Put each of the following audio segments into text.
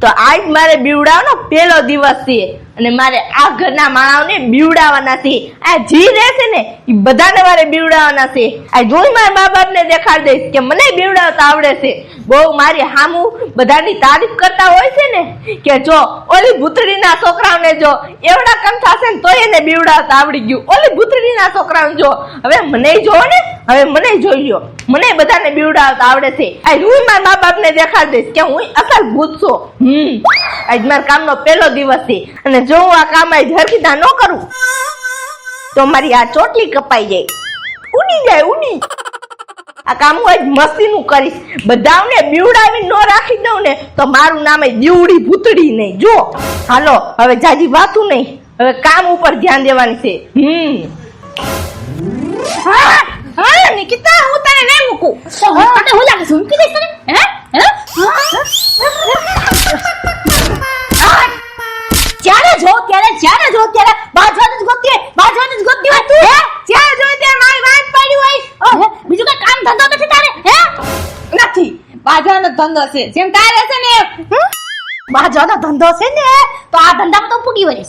તો આજ મારે બીવડાવવાનો પહેલો દિવસ છે અને મારે આ ઘરના માણસને બીવડાવવાના છે. આ જી રહેશે ને એ બધાને મારે બીવડાવવાના છે. આ જોઈ મારા મા બાપને દેખાડી દઈશ કે મને બીવડાવતા આવડે છે. બહુ મારી હામું બધાની તારીફ કરતા હોય છે ને કે જો ઓલી ભૂતળીના છોકરાઓને જો એવડા કમ થશે ને તો એને બીવડાવતા આવડી ગયું. ઓલી ભૂતળીના છોકરાઓને જો હવે મને જોવો ને, હવે મને જોઈ લો, મને બધાને બીવડાવતા આવડે છે. આ હું મારા મા બાપને દેખાડી દઈશ કે હું અસલ ભૂત છું. આજ મારા કામનો પહેલો દિવસ છે અને જો હું આ કામ આજ હરખીતા ન કરું તો મારી આ ચોટલી કપાઈ જાય, ઉડી જાય, ઉડી. આ કામ હું આજ મસ્તીનું કરીશ. બધાને બીવડાવી ન રાખી દઉં ને તો મારું નામ દીવડી ભૂતડી નહીં. જો હાલો હવે જાજી વાતું નહીં, હવે કામ ઉપર ધ્યાન દેવાની છે. હા નિકિતા, હું તને નહીં મૂકું. તને હું લાગે મૂકી દઈશ તને? જ્યારે જો ત્યારે બાજવાનું જ ગોતી હોય તું. જ્યારે જો ત્યારે મારી વાત પડી હોય. બીજું કઈ કામ ધંધો નથી તારે? નથી, બાજવાનો ધંધો છે જેમ તારે છે ને. બાજવાનો ધંધો છે ને તો આ ધંધામાં તો પૂગી વળે.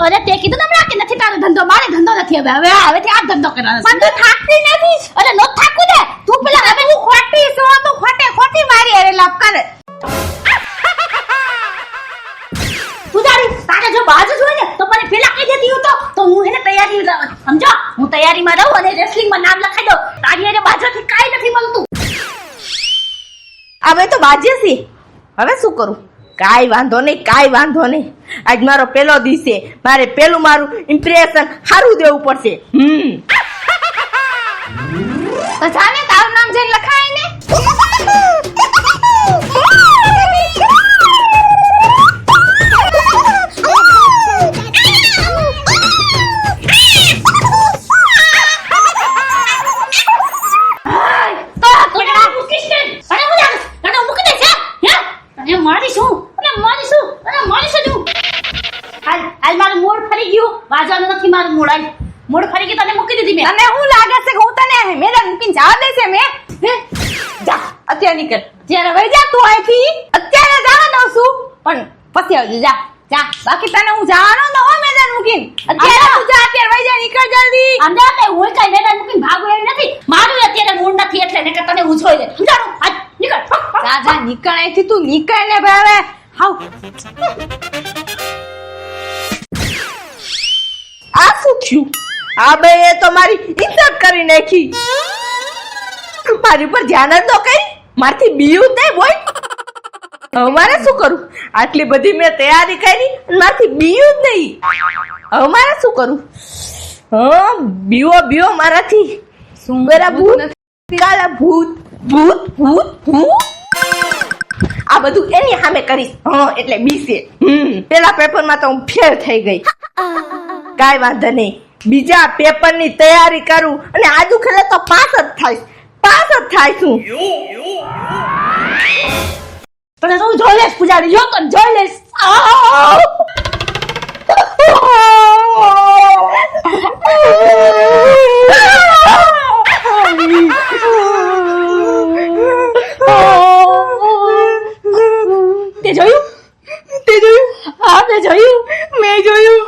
અરે તે કીધું ને કે નથી તારો ધંધો, મારે ધંધો નથી. હવેથી આ ધંધો કરવાનો. પણ તું થાકતી નથી. અરે નો થાકું દે તું. પેલા હવે હું ખોટી છું, તું ખોટી મારી અરે લાપ કરે. તું તારે જો બાજુ જોઈએ ને તો મને પેલા કહી દેતી હું તો હું એને તૈયારી સમજો. હું તૈયારીમાં રહું અને રેસલિંગમાં નામ લખાઈ દઉં. તારી એને બાજુથી કાઈ નથી મળતું. હવે તો બાજે છે, હવે શું કરું? કાઈ વાંધો નહીં. આજ મારો પહેલો દિવસ છે, મારે પેલું મારું ઇમ્પ્રેશન સારું દેવું પડશે. તો જાને તારું નામ જઈને લખાય ને. બાજવાનું નથી મારું મૂડ ફરી ગયું. તને મૂકી દીધી મેં. તને શું લાગે છે કે હું તને મેદાન મૂકીને જવા દે છે મેં? જા અત્યારે નીકળ. જ્યારે વઈ જા તું અહીંથી. અત્યારે જવાનો છું પણ પછી આવજો. જા બાકી તને હું જવાનો ન હોય મેદાન મૂકીને. અત્યારે તું જા, અત્યારે વઈ જા, નીકળ જલ્દી. સમજા કે હું કઈ મેદાન મૂકીને ભાગું એમ નથી. મારું અત્યારે મૂડ નથી એટલે ને કે તને હું જોઈ દે. સમજાણું? નીકળ. જા નીકળ અહીંથી. તું નીકળ ને ભાઈ. હાવ આ શું થયું? આ બે તો મારી ઇજ્જત કરી નાખી. મારી ઉપર ધ્યાન જ ન કરી, મારથી બીયું જ નહીં. બોય હવે મારે શું કરું? આટલી બધી મેં તૈયારી કરી અને મારથી બીયું જ નહીં. હવે મારે શું કરું? બીવો મારાથી. સુંગરા ભૂત, કાલા ભૂત. આ બધું એની સામે કરીશ. એટલે બીસે. પેલા પેપરમાં તો હું ફેલ થઈ ગઈ. કાઈ વાંધો નહીં, બીજા પેપરની તૈયારી કરું અને આજુ ખેલે તો પાસ જ થાય છું. પણ હું જોઈ લઈશ પૂજારી, જો તો જોઈ લઈશ. તે જોયું? હા મેં જોયું.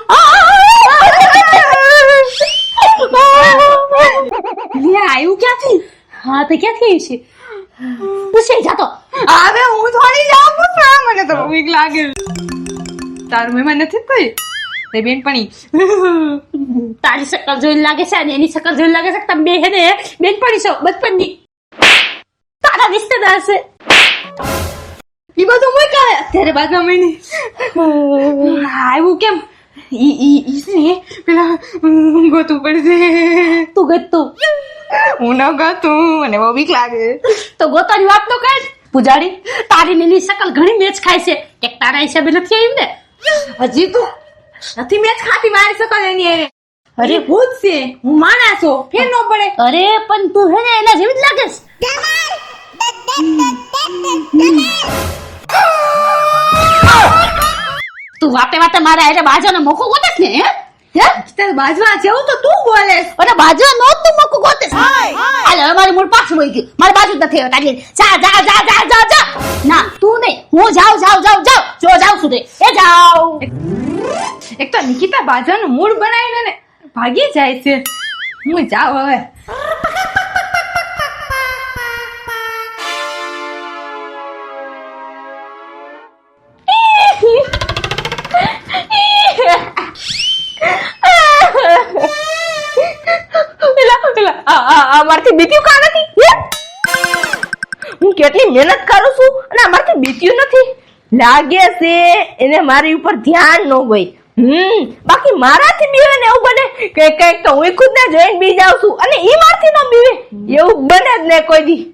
આવ્યું ક્યાંથી? હા તો ક્યાંથી છે? પૂછે જાતો. હવે હું થોડી જાઉં પૂછવા, મને તો બીક લાગે. તારું મહેમાન નથી કોઈ? તે બેનપણી તારી શક્કર જોઈને લાગે છે અને એની શક્કર જોઈને લાગે છે તમે બે હે ને બેનપણી છો બચપનની. તારા રિશ્તેદાર છે. ઈ બધું મોય કહે અત્યારે બાજુ મહિને આવ્યું કેમ? ઈ છે પેલા ગોતું પડશે. તું ગતું? હું ન ગતું, મને બહુ બીક લાગે. તો ગોતાની વાત તો કર પૂજારી. તારી નીની શકલ ઘણી મેચ ખાય છે, એક તારા હિસાબે નથી આવી ને? હજી તું નથી મેચ ખાતી મારી શકલ એની. અરે ભૂત છે, હું માણસ છું, ફેર ન પડે. અરે પણ તું હે ને એના જેવી જ લાગે છે. તું વાતે વાતે મારા એટલે બાજાનો મોકો ગોતેસ ને? હે તાર બાજવા જેવું તો તું બોલે અરે બાજવા નો તું મકુ ગોતે હાલ હવે મારું મૂળ પાછું વઈ ગયું મારી બાજુ જ નથી હવે તારી જા ના તું નહીં હું જાઉં જો જાઉં છું તે એ જાઉં એક તો નિકિતા બાજરાનું મૂળ બનાવીને ને ભાગી જાય છે હું જાઉં હવે અમારથી બીત્યું કા નથી હું કેટલી મહેનત કરું છું અને અમારથી બીત્યું નથી લાગે છે એને મારી ઉપર ધ્યાન ન હોય બાકી મારાથી બીવે ને એવું બને કે કઈક તો હું ખુદ ને જોઈને બી જાઉં છું અને ઈ મારથી ન બીવે એવું બને જ ને કોઈ દી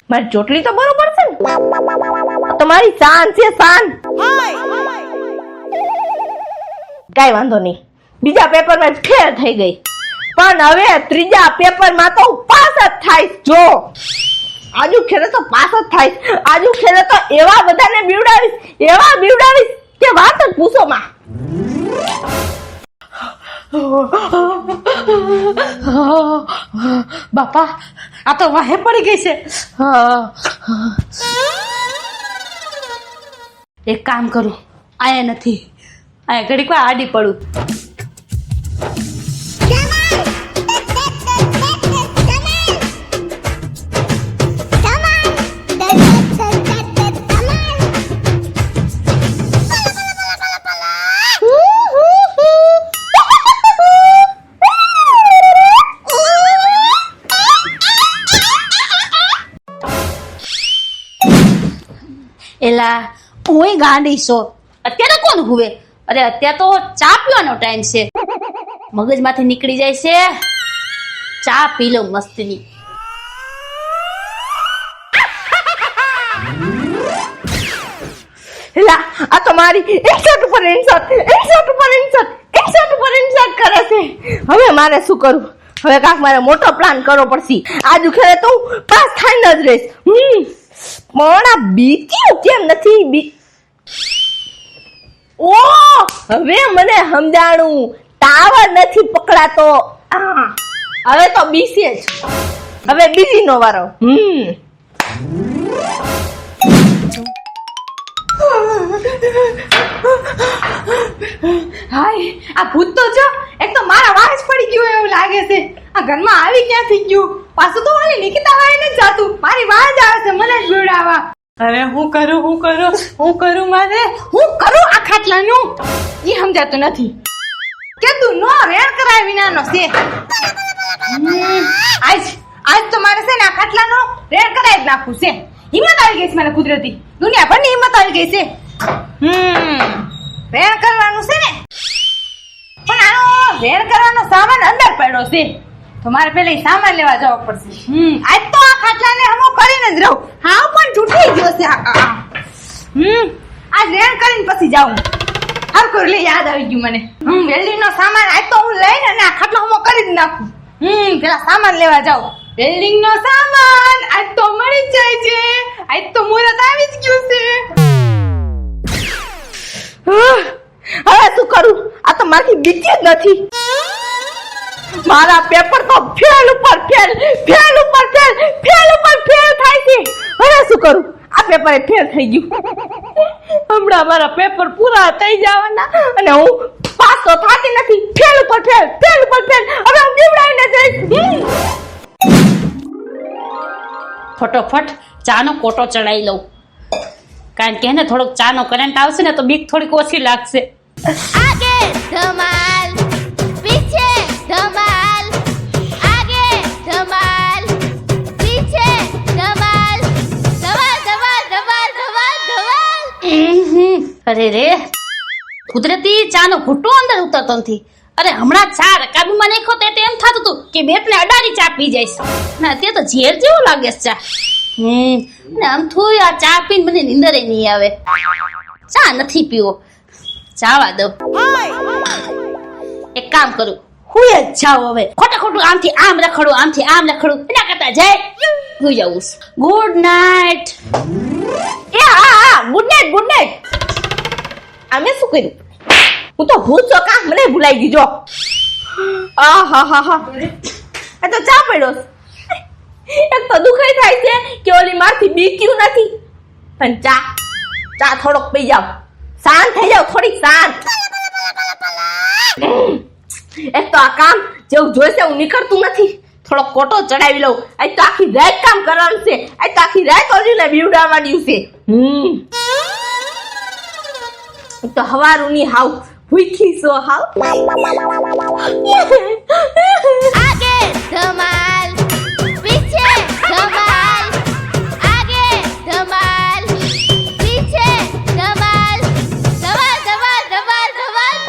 મારી ચોટલી તો બરોબર છે ને તમારી શાન છે શાન કઈ વાંધો નહીં બીજા પેપરમાં ફેલ થઈ ગઈ પણ હવે ત્રીજા પેપરમાં તો પાસ જ થાય જો આજુ ખેલે તો પાસ જ થાય આજુ ખેલે તો એવા બધાને બીવડાવીશ કે વાત જ પૂછો માં બાપા આ તો વાહે પડી ગઈ છે એક કામ કરું આયા નથી આયા ઘડીક વાર આડી પડું એલા હું ગાંડી છો અત્યારે કોણ હુવે અરે અત્યારે તો ચા પીવાનો ટાઈમ છે મગજમાંથી નીકળી જાય છે ચા પી લો મસ્તીની લા આ તો મારી 61 ઉપર 61 કરે છે હવે મારે શું કરવું હવે કાક મારે મોટો પ્લાન કરવો પડશે આજુ ખેલે તો પાસ થઈને જ રહીશ પણ આ બીત્યું કેમ નથી ઓ હવે મને સમજાણું ટાવર નથી પકડાતો હવે તો બીસે જ હવે બીજી નો વારો હાય આ ભૂત તો જો એક તો મારા વાળ જ પડી ગયું એવું લાગે છે આ ઘરમાં આવી ક્યાં થઈ ગયું પાછું તો વાળી નિકિતા વાળી ને જાતું મારી વાળ જ આવે છે મને જ બીવડાવા અરે હું કરું મારે હું કરું આ ખાટલાનું ઈ સમજાતું નથી કે તું નો રેણ કરાય વિનાનો છે આજ તો મારે છે ને આ ખાટલાનો રેણ કરાય જ નાખું છે હિંમત આવી ગઈ છે મને કુદરતી દુનિયા ભરની હિંમત આવી ગઈ છે રેણ કરવાનું છે ને પણ આનો રેણ કરવાનો સામાન અંદર પડ્યો છે તો મારે પેલા સામાન લેવા જવો પડશે આજ તો આ ખાટલાને હમો કરીને જ રહું હા પણ તૂટી ગયો છે આજ રેણ કરીને પછી જાઉં હાલ કોઈ લે યાદ આવી ગયું મને વેલ્ડિંગ નો સામાન આજ તો હું લઈને અને આ ખાટલો હમો કરી જ નાખું પેલા સામાન લેવા જાઉં વેલ્ડિંગ નો સામાન આજ તો મળી જ જાય છે આજ તો મુહૂર્ત આવી જ ગયું છે હવે શું કરું આ તો મારી બીતી જ નથી મારા પેપર તો ફેલ ઉપર ફેલ થાય છે હવે શું કરું આ પેપર ફેલ થઈ ગયું હમણાં મારા પેપર પૂરા થઈ જવાના અને હું પાસ તો થતી નથી ફેલ ઉપર ફેલ હવે હું બીવડાવીને જઈશ ફટોફટ ચાનો કોટો ચડાવી લઉં કારણ કે એને થોડોક ચાનો કરંટ આવશે ને તો બીક થોડીક ઓછી લાગશે आगे धमाल पीछे धमाल आगे धमाल पीछे धमाल धमाल धमाल धमाल धमाल धमाल અરે રે કુદરતી ચાનો ઘૂંટો અંદર ઉતરતો નથી અરે હમણાં ચા રકાબીમાં નાખ્યો તો એમ થતું હતું કે બેટને અડાડી ચા પી જઈશ ના તે તો ઝેર જેવું લાગે છે ચા ને આમ થોડી આ ચા પીને મને નીંદરે નહીં આવે ચા નથી પીવો જાવા દો એક કામ કરું હું જ જાઉં હવે ખોટું આમથી આમ રખડું એના કરતા જાય હું જાઉં ગુડ નાઇટ એ હા ગુડ નાઇટ અમે શું કર્યું હું તો ભૂત છો કા મને ભૂલાઈ ગઈ જો આહાહા આ તો ચા પડ્યો એક તો દુખાઈ થાય છે કે ઓલી મારથી બીક્યું નથી પણ ચા થોડોક પી જાવ શાંત થઈ જાવ થોડીક શાંત એક તો આ કામ જેવું જોઈશે હું નીકળતું નથી થોડો કોટો ચડાવી લઉં આજ તો આખી રાત કામ કરવાનું છે આજ તો આખી રાત ઓલીને બીવડાવવાની છે તો હવારુની હાવ ભૂખી સો હાવ आगे धमाल पीछे धमाल आगे धमाल पीछे धमाल धमाल धमाल धमाल धमाल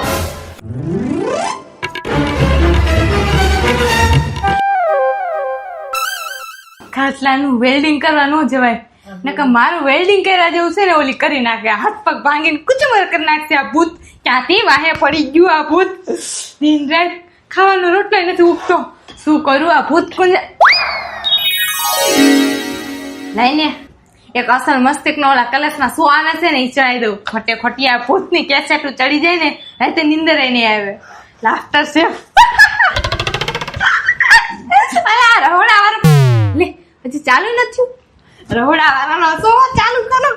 ખાટલાનું વેલ્ડિંગ કરવા ન જવાય નકર મારું વેલ્ડિંગ કર્યા જેવું છે ને ઓલી કરી નાખે હાથ પગ ભાંગીને કુચમર કરી નાખશે આ ભૂત ક્યાંથી વાહે પડી ગયું આ ભૂત દિન રાત ખાવાનો રોટલો નથી ઉગતો શું કરું આ ભૂત કોને લઈને એક અસલ મસ્તિષ્ક નો ઓલા કલશમાં શું આવે છે ને એ ચડાવી દઉં ખોટે ખોટી આ ભૂતની કેસેટ ચડી જાય ને રાતે નીંદર નહીં આવે લાફ્ટર છે અલા રહોડા વાળો લે હજી ચાલુ નથી રહોડા વાળાનો શો ચાલુ કરો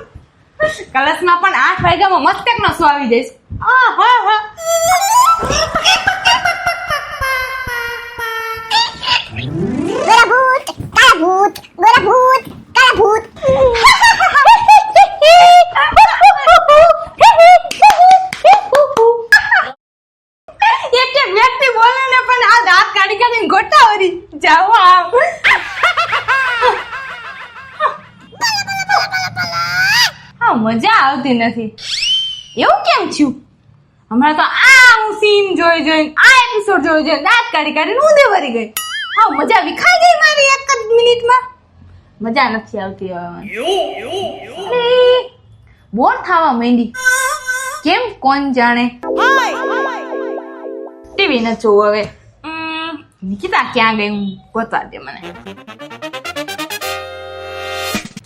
કલશમાં પણ 8 વાગ્યામાં મસ્તિષ્ક નો શો આવી જઈશ એક વ્યક્તિ બોલે ને પણ આ દાંત કાઢી કાઢીને ગોટાવરી જાઓ આમ હા મજા આવતી નથી એવું કેમ થયું હમણાં તો આ હું સીન જોઈ આ એપિસોડ જોઈ દાંત કાઢી કાઢીને ઊંધે વળી ગઈ હા મજા વિખાઈ ગઈ મારી એક જ મિનિટમાં મજા નથી આવતી હવે બોર થવા માંડી કેમ કોણ જાણે ટીવી ન જોવું હવે નિકિતા ક્યાં ગઈ હું ગોતવા દે મને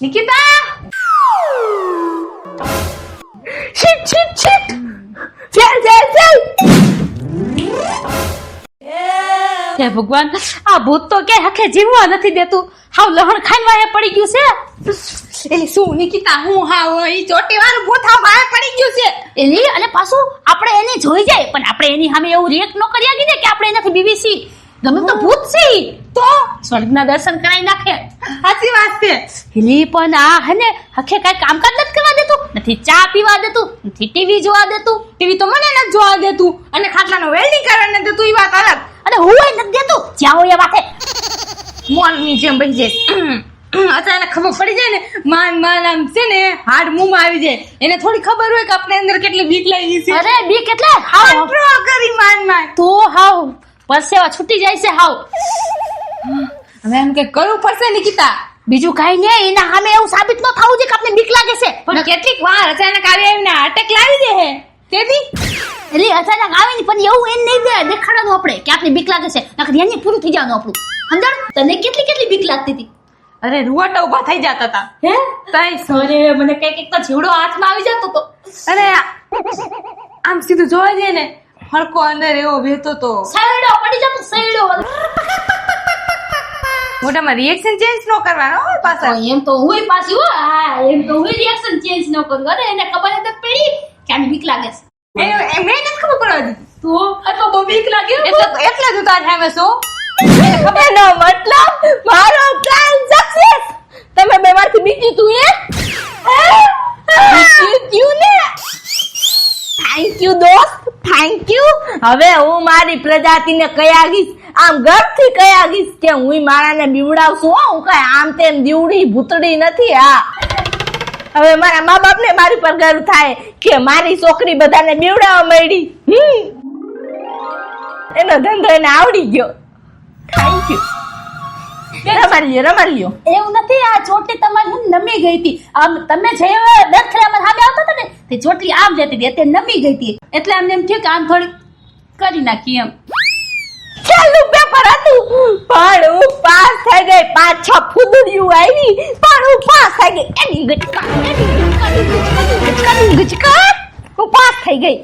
નિકિતા શિટ હે ભગવાન આ ભૂત તો કે હકે જીવવા નથી દેતું હાવ લહણ ખાઈને વાહે પડી ગયું છે એલી શું નિકિતા હું હાવ ઈ ચોટી વાળું ભૂત હાવ વાહે પડી ગયું છે એલી અને પાછું આપણે એને જોઈ જાય પણ આપણે એની સામે એવું રિએક્ટ ન કરી આગી ને કે આપણે એનાથી બીવીસી ગમે તો ભૂત છે તો સ્વર્ગના દર્શન કરાવી નાખે સાચી વાત છે એલી પણ આ હે ને હકે કઈ કામકાજ નથી કરવા દેતું નથી ચા પીવા દેતું નથી ટીવી જોવા દેતું ટીવી તો મને નથી જોવા દેતું અને ખાટલાનો વેલ્ડિંગ કરવા નથી દેતું ઈ વાત અલગ અને હું નથી દેતું જ્યાં હોય એ વાતે મોનની જેમ બની જાય અચાનક ખબર પડી જાય ને માન આમ છે ને હાડ મુંમાં આવી જાય એને થોડી ખબર હોય કે આપણે અંદર કેટલી બીક લાગી છે અરે બીક એટલે હાવ કંટ્રોલ કરી માન તો હાવ પરસેવા છૂટી જાય છે હાવ હવે એમ કે કરવું પડશે નિકિતા બીજું કાઈ નહીં એના સામે એવું સાબિત ન થવું જોઈએ કે આપણે બીક લાગે છે પણ કેટલીક વાર અચાનક આવી આવીને અટેક લાવી દે હે તેથી એટલે અચાનક આવે ને પણ એવું એને નહીં દે દેખાડવાનું આપણે કે આપણે બીક લાગે છે નકર એની પૂરું થઈ જવાનું આપણું સમજણ તને કેટલી બીક લાગતી હતી અરે રૂવાટા ઉભા થઈ જતા હતા હે તાઈ સોરે મને કઈક તો જીવડો હાથમાં આવી જતો તો અરે આમ સીધું જોવા જઈએ ને હરકો અંદર એવો વહેતો તો સૈડો પડી જતો સૈડો મોટામાં રિએક્શન ચેન્જ ન કરવાનો હો પાછા એમ તો હુંય પાછી હો હા એમ તો હુંય રિએક્શન ચેન્જ ન કરું અરે એને ખબર નથી પડી કે આને બીક લાગે છે એમ મેં નથી ખબર પડવા દીધી તો આ તો બહુ બીક લાગે એટલે જ તાર સામે સો એનો મતલબ મારો પ્લાન સક્સેસ તમે બે મારથી બીજું તું બીજું ને થેન્ક યુ દોસ્ત થેન્ક યુ હવે હું મારી પ્રજાતિને કયા ગીશ આમ ગર્વથી કયા ગીશ કે હું મારાને બીવડાવશું હું કઈ આમ તેમ દીવડી ભૂતડી નથી હા હવે મારા મા બાપને મારી પર ગર્વ થાય કે મારી છોકરી બધાને બીવડાવવા મળી એનો ધંધો એને આવડી ગયો થેન્ક યુ રમાડ્યો એવું નથી આ ચોટલી તમારી નમી ગઈ હતી આમ તમે જે દખલામાં સામે આવતા હતા ને તે ચોટલી આમ જતી હતી તે નમી ગઈ હતી એટલે અમને એમ થયું કે આમ થોડી કરી નાખી એમ ચાલુ પેપર હતું પણ હું પાસ થઈ ગઈ 5-6 ફૂદડીયું આવી પણ હું પાસ થઈ ગઈ એની ગચકા હું પાસ થઈ ગઈ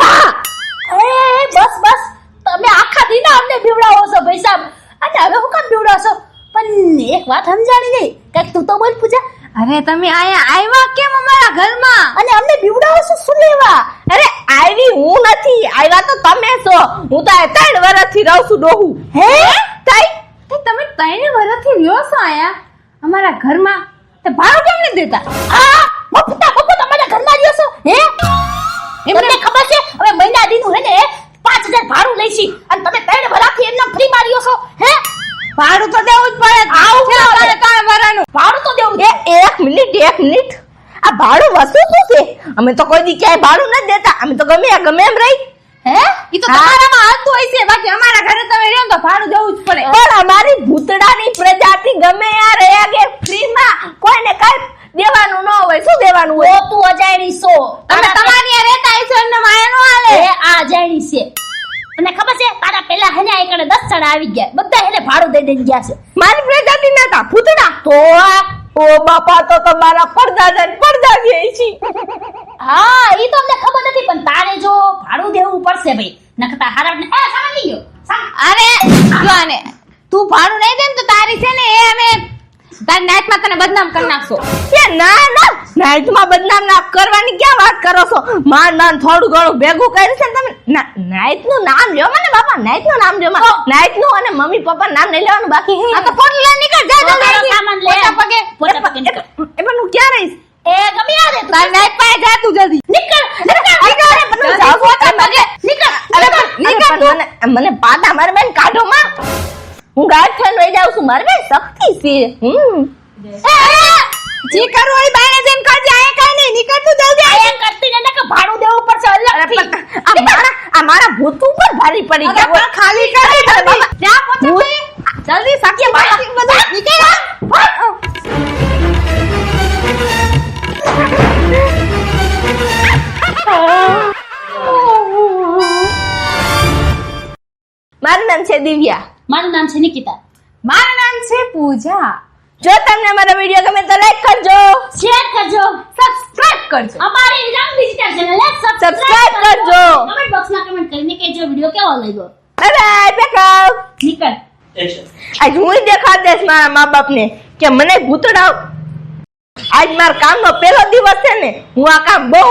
હા એ બસ બસ, તમે આખા દિન અમને બીવડાવો છો ભાઈ સાહેબ, અને હવે હું કામ બીવડાવશો? પણ એક વાત સમજાણી નહીં, કાંઈક તું તો બોલ પૂજા. અરે તમે આયા આવ્યા કેમ અમારા ઘરમાં? અને અમને બીવડાવો છો શું લેવા? અરે આવી હું નથી, આવ્યા તો તમે છો. હું તો આ 3 વર્ષથી રહું છું ડોહું. હે તઈ તમે 3 વર્ષથી રહ્યો છો આયા અમારા ઘરમાં, તો ભાડું કેમ નથી દેતા? આ મફત અમારા ઘરમાં રહ્યો છો? હે એમને ખબર છે હવે મહિના દીનું હે ને 5000 ભાડું લઈશી, અને તમે 3 વર્ષથી એમને ફ્રી માર્યો છો? હે ભાડું તો દેવું જ પડે. આવું છે ના અમારે 3 વર્ષનું. ભાડું તો દેવું છે. એક મિનિટ, આ ભાડું વસ્તુ શું છે? અમે તો કોઈ દી ક્યાંય ભાડું નથી દેતા. અમે તો ગમે એમ રહી. હે ઈ તો તમારામાં હાલતું હોય છે, બાકી અમારા ઘરે તમે રહ્યો ને તો ભાડું દેવું જ પડે. પણ અમારી ભૂતડાની પ્રજાતિ ગમે યાર રહ્યા કે ફ્રીમાં કોઈને કાંઈ દેવાનું ન હોય. શું દેવાનું ઓ હોય? તું અજાણી છો, તમે તમારી હારે રહેતા હશો એમને માયા નો હાલે. એ આ અજાણી છે. અને ખબર છે તારા પેલા હે ને આ એકડે 10 જણા આવી ગયા, બધા એને ભાડું દઈ દઈને ગયા છે. મારી પ્રજાતિ નતા ભૂતડા. તો ઓ બાપા, તો તમારા પડદાદા ને પડદાદી છે. હા ઈ તો અમને ખબર નથી, પણ તારે જો ભાડું દેવું પડશે ભાઈ, નકતા હારાને એ સમજી ગયો. અરે જો આને તું ભાડું નહીં દે ને તો તારી છે ને એ અમે તારી નાઈટમાં તને બદનામ કરી નાખશો. કે ના નાઈટમાં બદનામ ના કરવાની ક્યાં વાત કરો છો? માન થોડું ઘણું ભેગું કર્યું છે ને તમે. નાઈટ નું નામ લ્યો મને બાપા, નાઈટ નું નામ લ્યો. નાઈટ નું અને મમ્મી પપ્પા નામ નહીં લેવાનું બાકી. આ તો ફોન લઈ નીકળ જા જા તારો સામાન લે. પોતા પગે પોતા પગે નીકળ. એ પણ હું ક્યાં રહીશ? એ ગમે આ રે તું તારી નાઈટ પાસે જા તું જલ્દી. નીકળ. મને પાટા મારે બેન કાઢો માં. હું ગાઢ થઈને વહી જાઉં છું. મારે બેન શક્તિ છે. જી કરું હોય બાયને જઈને કરજે, આય કાઈ નહીં, નીકળ તું જલ્દી. આ કરતી ને કે ભાડું દેવું પડશે અલગથી. આ મારા ભૂત ઉપર ભારી પડી ગયા. પણ ખાલી કરી જલ્દી. જા પોતા ભૂત. પગે જલ્દી સાકી બાકી બધું નીકળ. મારું નામ છે દિવ્યા. મારું નામ છે નિકિતા. મારું નામ છે પૂજા. જો તમને અમારો વિડીયો ગમે તો લાઈક કરજો, શેર કરજો, સબસ્ક્રાઇબ કરજો. અમારી રંગ ડિજિટલ ચેનલ સબસ્ક્રાઇબ કરજો. કમેન્ટ બોક્સમાં કમેન્ટ કરીને કહેજો વિડિયો કેવો લાગ્યો. Bye bye. બેકઅપ. નીકળ. આજ હું દેખાડ દઈશ મારા મા બાપ ને કે મને ભૂતડા. આજ મારા કામનો પહેલો દિવસ છે ને, હું આ કામ બહુ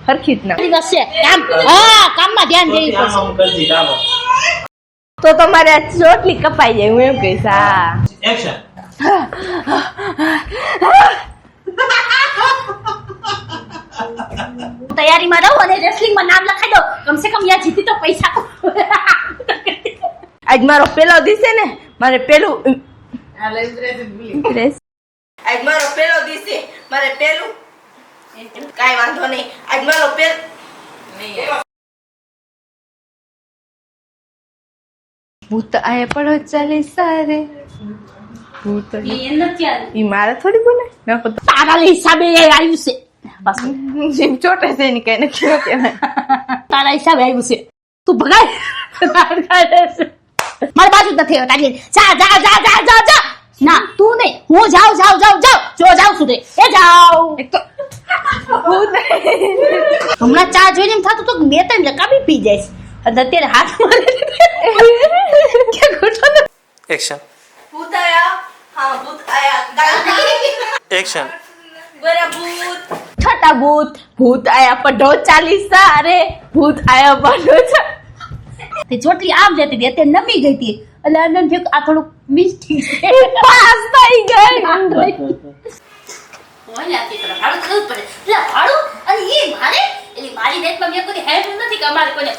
હરખી જ ના. દિવસ છે કામ. હા કામમાં ધ્યાન દેવું પડશે. તો તમારે આ ચોટલી કપાઈ જાય, હું એમ કહીશ. હા તૈયારીમાં રહો અને રેસલિંગમાં નામ લખાઈ દો. કમસે કમ યા જીતી તો પૈસા તો. આજ મારો પહેલો દિવસ છે ને, મારે પેલું આજ મારો પહેલો દિવસ છે, મારે પેલું કાઈ વાંધો નહીં. આજ મારો ભૂત આયા પડો ચાલી સારે ભૂત ઈ મારે થોડી બોલે ના પતા. તારા હિસાબે એ આવ્યું છે. બસ જીમ ચોટે છે ને કઈ નથી કહેવાય. તારા હિસાબે આવ્યું છે. તું ભગાય. મારી બાજુ જ નથી આવ્યો તારી. જા જા જા જા જા જા. ના તું નહીં, હું જાઉં જો જાઉં છું તે. એ જાઉં. એક તો ભૂત હમણાં ચા જોઈને એમ થતું તો કે મેં તને રકાબી પી જઈશ. અને અત્યારે હાથ મારે કે ઘૂંટો ને. એક્શન ભૂત આયા. હા ભૂત આયા. એક્શન બરા ભૂત છટા ભૂત આયા પડો ચાલી સારે ભૂત આયા પડો તે ચોટલી આમ જતી હતી, અત્યારે નમી ગઈ હતી. એટલે આનંદ થયો કે આ થોડુંક મિસ થઈ પાસ થઈ ગઈ. ભાડું થવું પડે. એટલે ભાડું અને એ મારે એટલે મારી રેટમાં મેં કોઈ હેલ્પ નથી કે અમારે કોઈને